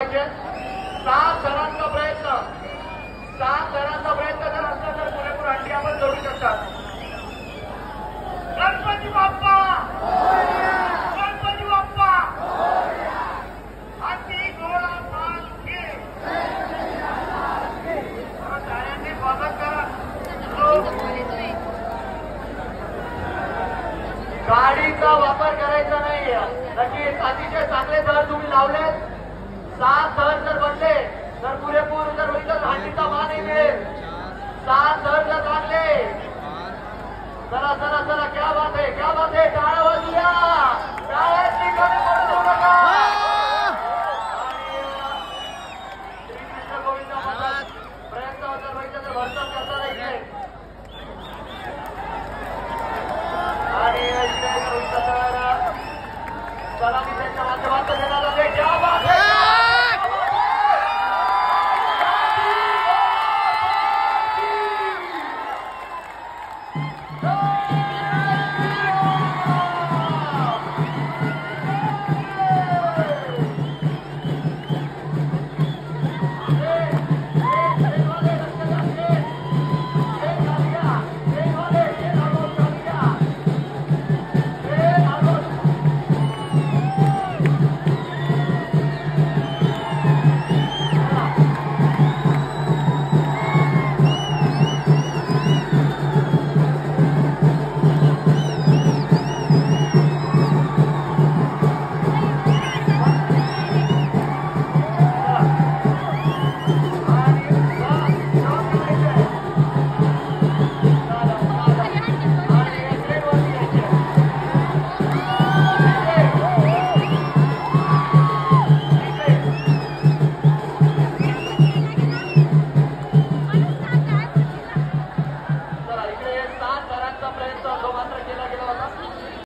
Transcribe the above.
पाहिजे। 7 जणांचा प्रयत्न 7 जणांचा प्रयत्न जर असला तर पुरेपूर हंडी आपण जोडू शकतात। गणपती बाप्पा गणपती बाप्पा हाती घोडा पालखी टाळ्यांनी स्वागत करा। गाडीचा वापर करायचा नाही। नक्कीच अतिशय चांगले दर तुम्ही लावलेत। 7 दर जर बनले तर पुरेपूर जर होईल तर हंडीचा मानही मिळेल। 7 दर जर लागले चला चला चला क्या बात है टाळ्या वाजूया।